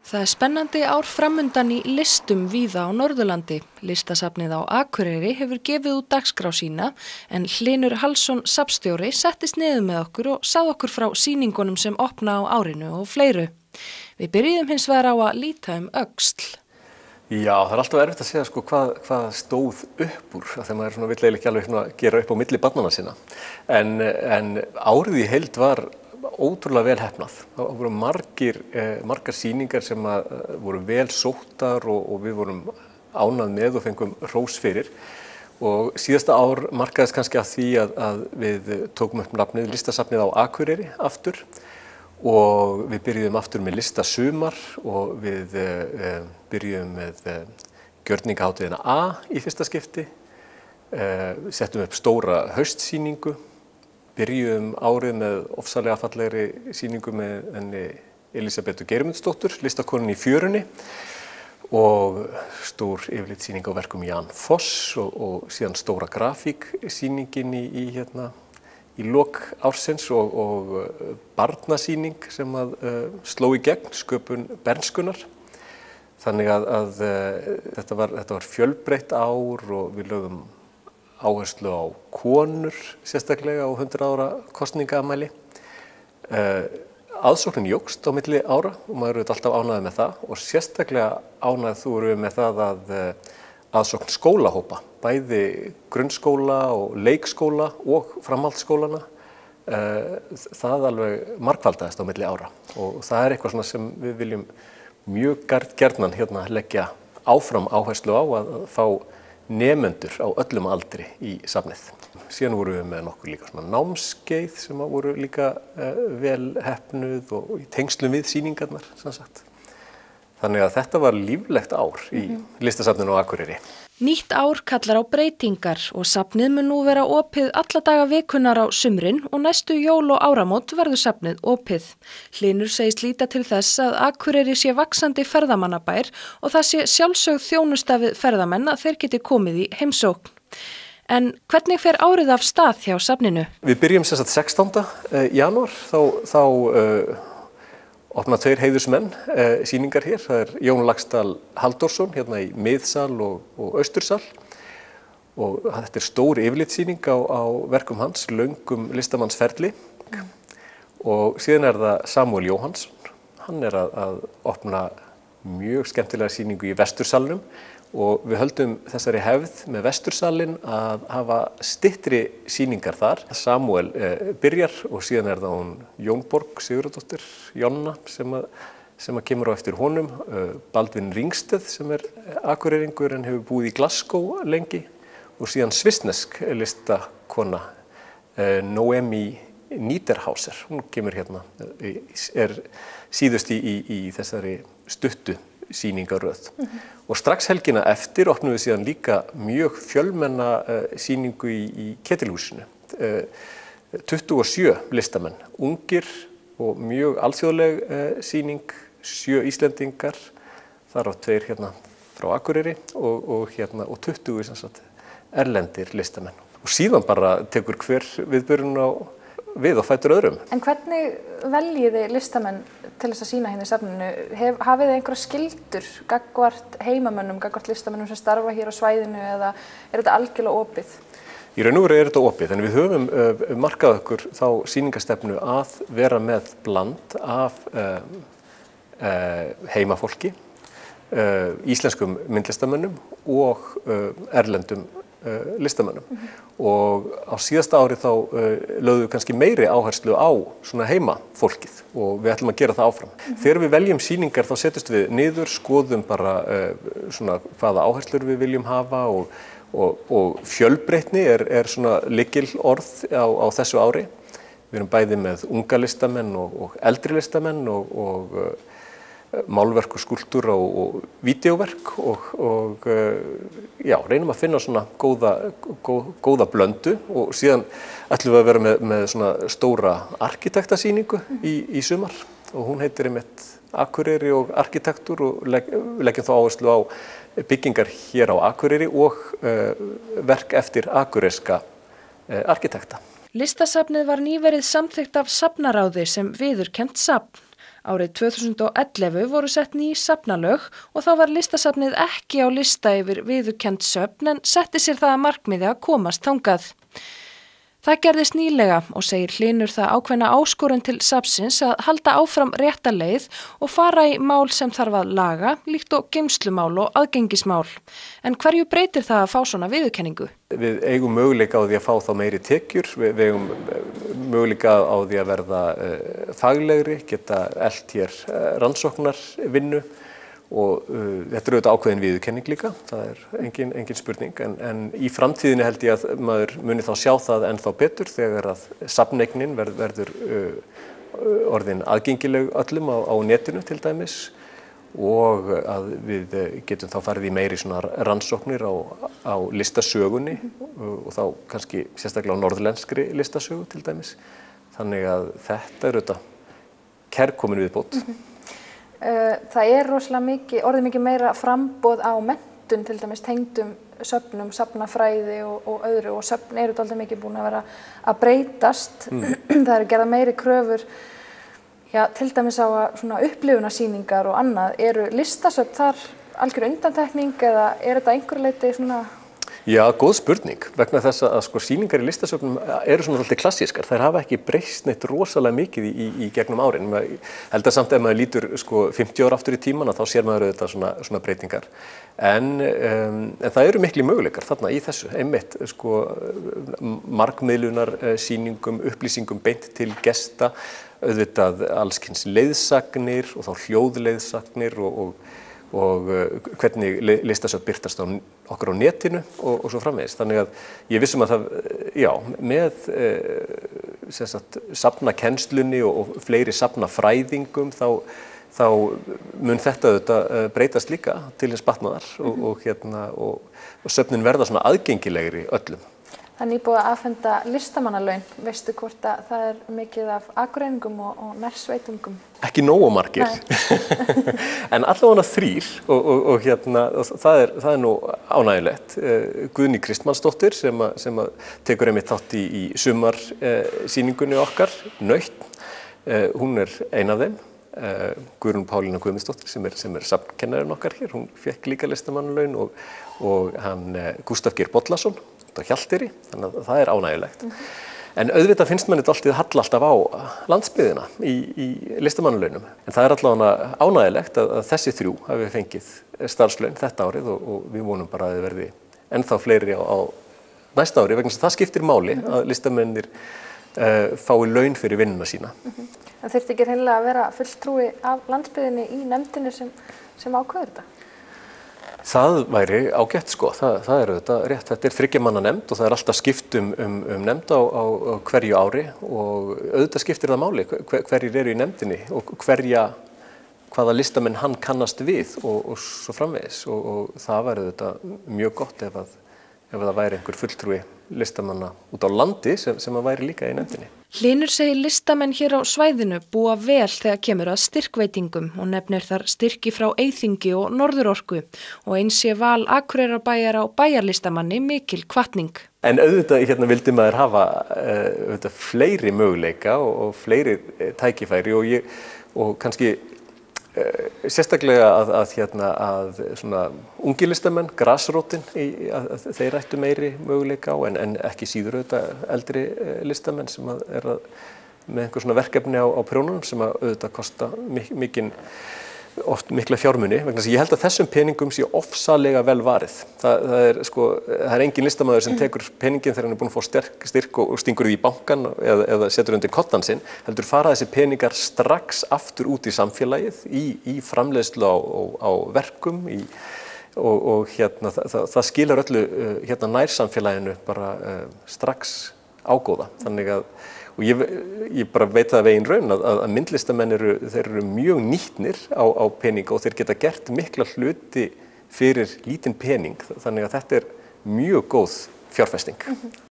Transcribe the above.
Það spennandi ár framundan í listum víða á Norðurlandi. Listasafnið á Akureyri hefur gefið út dagskrá sína en Hlynur Hallsson safnstjóri settist niður með okkur og sagði okkur frá sýningunum sem opna á árinu og fleiru. Við byrjuðum hins vegar á að líta öxl. Já, það alltaf erfitt að segja hvað stóð upp úr þegar maður vill eiginlega ekki alveg gera upp á milli barnanna sinna. En árið í heild var ótrúlega vel heppnað. Það voru margar sýningar sem voru vel sóttar og við vorum ánægð með og fengum hrós fyrir. Og síðasta ár markaðist kannski af því að við tókum upp nafnið Listasafnið á Akureyri aftur og við byrjuðum aftur með listasumar og við byrjuðum með gjörningahátíðina A í fyrsta skipti, settum upp stóra haustsýningu, byrjuðum árið með ofsalega fallegri sýningu með henni Elísabetu Geirmundsdóttur, listakonunni í fjörunni og stór yfirlitssýning á verkum Jan Foss og síðan stóra grafíksýningin í lok ársins og barnasýning sem sló í gegn sköpun bernskunnar. Þannig að þetta var fjölbreytt ár og við lögðum áherslu á konur sérstaklega á 100 ára kosningaafmæli. Aðsóknin jókst á milli ára og maður er alltaf ánægður með það og sérstaklega ánægður með það að aðsókn skólahópa, bæði grunnskóla og leikskóla og framhaldsskólana, það alveg margfaldaðist á milli ára og það er eitthvað sem við viljum mjög gjarnan leggja áfram áherslu á að fá nemendur á öllum aldri í safnið. Síðan vorum við með nokkur líka námskeið sem voru líka vel heppnuð og í tengslum við sýningarnar, sem sagt. Þannig að þetta var líflegt ár í Listasafninu á Akureyri. Nýtt ár kallar á breytingar og safnið mun nú vera opið alla daga vikunnar á sumrin og næstu jól og áramót verður safnið opið. Hlynur segist líta til þess að Akureyri sé vaxandi ferðamannabær og það sé sjálfsögð þjónusta við ferðamenn að þeir geti komið í heimsókn. En hvernig fer árið af stað hjá safninu? Við byrjum 16. janúar, þá opna 2 heiðursmenn sýningar hér. Það er Jón Laxdal Halldórsson hérna í miðsal og austursal og þetta er stór yfirlitssýning á verkum hans, löngum listamannsferli og síðan er það Samúel Jóhannsson. Hann er að opna mjög skemmtilega sýningu í vestursalnum og við höldum þessari hefð með vestursalinn að hafa styttri sýningar þar. Samúel byrjar og síðan er það hún Jónborg Sigurðardóttir, Jonna, sem kemur á eftir honum. Baldvin Ringsted sem er akureyringur en hefur búið í Glasgow lengi og síðan svissnesk listakona Noemi Niederhauser. Hún kemur hérna, er síðust í þessari stuttu sýningaröð. Og strax helgina eftir opnum við síðan líka mjög fjölmenna sýningu í Ketilhúsinu. 27 listamenn, ungir og mjög alþjóðleg sýning, 7 Íslendingar, þar á 2 hérna frá Akureyri og 20 erlendir listamenn. Og síðan bara tekur hver viðburðurinn við og fætur öðrum. En hvernig veljið þið listamenn til þess að sýna hérna í safninu? Hafið þið einhverja skyldur gagnvart heimamönnum, gagnvart listamönnum sem starfa hér á svæðinu eða er þetta algjörlega opið? Í raun og veru er þetta opið, en við höfum markað okkur þá sýningarstefnu að vera með bland af heimafólki, íslenskum myndlistamönnum og erlendum listamönnum. Og á síðasta ári þá lögðum við kannski meiri áherslu á svona heimafólkið og við ætlum að gera það áfram. Þegar við veljum sýningar þá setjumst við niður, skoðum bara svona hvaða áherslur við viljum hafa og fjölbreytni er svona lykilorð á þessu ári. Við erum bæði með unga listamenn og eldri listamenn og málverk og skúlptúra og vídeóverk og reynum að finna svona góða blöndu og síðan ætlum við að vera með svona stóra arkitektasýningu í sumar og hún heitir einmitt Akureyri og arkitektúr og leggjum þá áherslu á byggingar hér á Akureyri og verk eftir akureyska arkitekta. Listasafnið var nýverið samþykkt af safnaráði sem viðurkennt safn. Árið 2011 voru sett ný safnalög og þá var listasafnið ekki á lista yfir viðurkennd söfn en setti sér það að markmiði að komast þangað. Það gerðist nýlega og segir Hlynur það ákveðna áskorun til safnsins að halda áfram rétta leið og fara í mál sem þarf að laga, líkt og geymslumál og aðgengismál. En hverju breytir það að fá svona viðurkenningu? Við eigum möguleika á því að fá þá meiri tekjur, við eigum möguleika á því að verða faglegri, geta elt hér rannsóknarvinnu og þetta er auðvitað ákveðin viðurkenning líka, það er engin spurning, en í framtíðinni held ég að maður muni þá sjá það ennþá betur þegar að safneignin verður orðin aðgengileg öllum á netinu til dæmis og að við getum þá farið í meiri svona rannsóknir á listasögunni og þá kannski sérstaklega á norðlenskri listasögu til dæmis, þannig að þetta er auðvitað kærkomin viðbót. Það er rosalega orðið mikið meira framboð á menntun til dæmis tengdum söfnum, safnafræði og öðru og söfn eru dálítið mikið búin að vera að breytast. Það eru gerða meiri kröfur, til dæmis á svona upplifunarsýningar og annað. Eru listasöfn þar algjör undantekning eða er þetta einhverju leyti svona? Já, góð spurning, vegna þess að sko sýningar í listasöfnum eru svona svolítið klassískar, þær hafa ekki breyst neitt rosalega mikið í gegnum árin. Ég held að samt ef maður lítur sko 50 ára aftur í tíman þá sér maður auðvitað svona breytingar. En það eru mikli möguleikar þarna í þessu, einmitt sko margmiðlunarsýningum, upplýsingum beint til gesta, auðvitað allskyns leiðsagnir og þá hljóðleiðsagnir og hvernig listasöfn birtast okkur á netinu og svo framvegis. Þannig að ég vissum að það, með safnakennslunni og fleiri safnafræðingum þá mun þetta auðvitað breytast líka til hins batnaðar og söfnin verða svona aðgengilegri öllum. Það er nýbúið að afhenda listamannalaun. Veistu hvort að það er mikið af akureyringum og nærsveitungum? Ekki nógu margir, en allavega 3 og það er nú ánægjulegt. Guðný Kristmannsdóttir sem tekur einmitt þátt í sumarsýningunni okkar, Nautn, hún er ein af þeim. Guðrún Pálína Guðmundsdóttir sem er safnkennarinn okkar hér, hún fékk líka listamannalaun og hann Gústaf Geir Bollason á Hjalteyri, þannig að það er ánægjulegt. En auðvitað finnst manni alltaf halla alltaf á landsbyggðina í listamannalaunum. En það er allavega ánægjulegt að þessi 3 hafi fengið starfslaun þetta árið og við vonum bara að þið verði ennþá fleiri á næsta ári vegna þess að það skiptir máli að listamennir fái laun fyrir vinnuna sína. Það þurfti ekki hreinlega að vera fulltrúi af landsbyggðinni í nefndinni sem ákveður þetta? Það væri ágætt sko, það er auðvitað rétt, þetta er 3 manna nefnd og það er alltaf skipt um nefnd á hverju ári og auðvitað skiptir það máli hverjir eru í nefndinni og hvaða listamenn hann kannast við og svo framvegis og það væri auðvitað mjög gott ef það væri einhver fulltrúi listamanna út á landi sem að væri líka í nefndinni. Hlynur segir listamenn hér á svæðinu búa vel þegar kemur að styrkveitingum og nefnir þar styrki frá Eyþingi og Norðurorku og eins sé val Akureyrarbæjar á bæjarlistamanni mikil hvatning. En auðvitað vildi maður hafa fleiri möguleika og fleiri tækifæri og kannski sérstaklega að svona ungi listamenn, grasrótin, þeir ættu meiri möguleika á en ekki síður auðvitað eldri listamenn sem er með einhver svona verkefni á prjónunum sem auðvitað kosta oft mikla fjármuni vegna þess að ég held að þessum peningum sé ofsalega vel varið. Það er engin listamaður sem tekur peningin þegar hann er búinn að fá styrk og stingur því í bankann eða setur undir koddann sinn, heldur fara þessi peningar strax aftur út í samfélagið í framleiðslu á verkum og það skilar öllu nærsamfélaginu bara strax ágóða. Þannig að og ég bara veit það af eigin raun að myndlistamenn eru mjög nýtnir á peninga og þeir geta gert mikla hluti fyrir lítinn pening þannig að þetta er mjög góð fjárfesting.